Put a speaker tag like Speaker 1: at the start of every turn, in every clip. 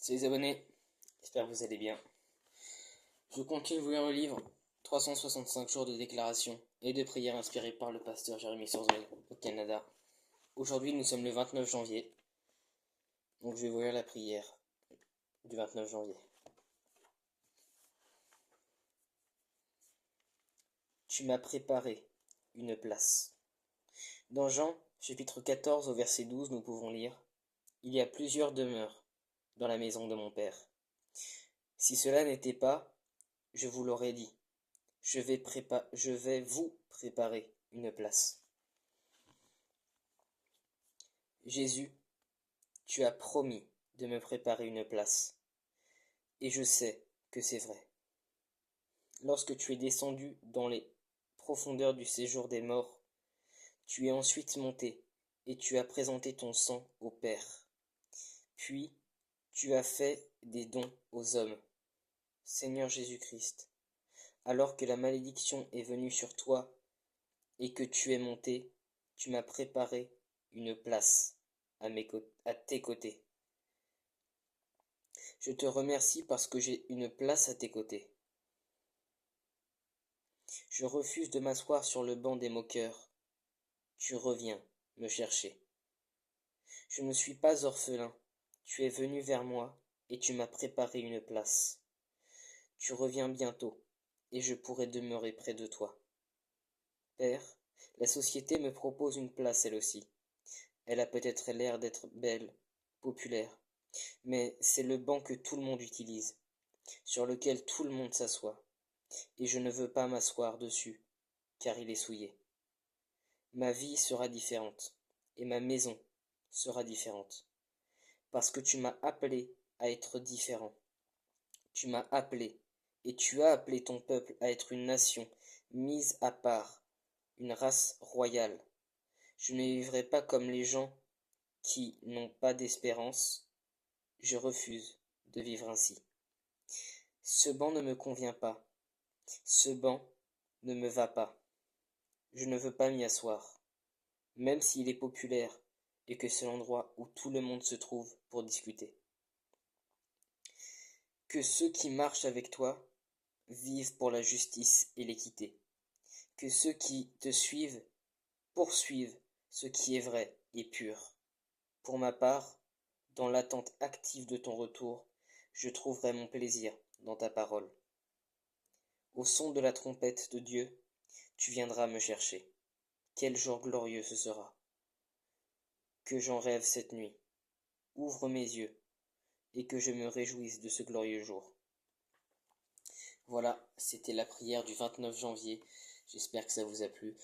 Speaker 1: Salut les abonnés, j'espère que vous allez bien. Je continue de vous lire le livre 365 jours de déclaration et de prière inspiré par le pasteur Jeremy Sorswell au Canada. Aujourd'hui nous sommes le 29 janvier, donc je vais vous lire la prière du 29 janvier. Tu m'as préparé une place. Dans Jean, chapitre 14 au verset 12, nous pouvons lire: Il y a plusieurs demeures dans la maison de mon Père. Si cela n'était pas, je vous l'aurais dit. Je vais vous préparer une place. Jésus, tu as promis de me préparer une place, et je sais que c'est vrai. Lorsque tu es descendu dans les profondeurs du séjour des morts, tu es ensuite monté, et tu as présenté ton sang au Père. Puis, tu as fait des dons aux hommes. Seigneur Jésus-Christ, alors que la malédiction est venue sur toi et que tu es monté, tu m'as préparé une place à tes côtés. Je te remercie parce que j'ai une place à tes côtés. Je refuse de m'asseoir sur le banc des moqueurs. Tu reviens me chercher. Je ne suis pas orphelin. Tu es venu vers moi et tu m'as préparé une place. Tu reviens bientôt et je pourrai demeurer près de toi. Père, la société me propose une place elle aussi. Elle a peut-être l'air d'être belle, populaire, mais c'est le banc que tout le monde utilise, sur lequel tout le monde s'assoit, et je ne veux pas m'asseoir dessus, car il est souillé. Ma vie sera différente, et ma maison sera différente, parce que tu m'as appelé à être différent. Tu m'as appelé, et tu as appelé ton peuple à être une nation mise à part, une race royale. Je ne vivrai pas comme les gens qui n'ont pas d'espérance. Je refuse de vivre ainsi. Ce banc ne me convient pas. Ce banc ne me va pas. Je ne veux pas m'y asseoir, même s'il est populaire et que c'est l'endroit où tout le monde se trouve pour discuter. Que ceux qui marchent avec toi vivent pour la justice et l'équité. Que ceux qui te suivent poursuivent ce qui est vrai et pur. Pour ma part, dans l'attente active de ton retour, je trouverai mon plaisir dans ta parole. Au son de la trompette de Dieu, tu viendras me chercher. Quel jour glorieux ce sera! Que j'en rêve cette nuit. Ouvre mes yeux et que je me réjouisse de ce glorieux jour. Voilà, c'était la prière du 29 janvier. J'espère que ça vous a plu.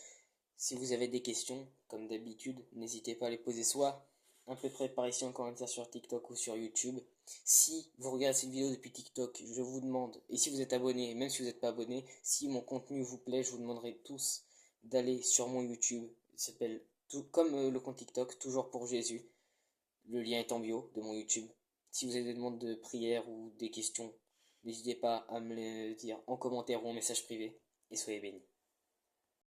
Speaker 1: Si vous avez des questions, comme d'habitude, n'hésitez pas à les poser soit un peu près par ici en commentaire sur TikTok ou sur YouTube. Si vous regardez cette vidéo depuis TikTok, je vous demande, et si vous êtes abonné, même si vous n'êtes pas abonné, si mon contenu vous plaît, je vous demanderai tous d'aller sur mon YouTube. Il s'appelle comme le compte TikTok, toujours pour Jésus. Le lien est en bio de mon YouTube. Si vous avez des demandes de prière ou des questions, n'hésitez pas à me les dire en commentaire ou en message privé. Et soyez bénis.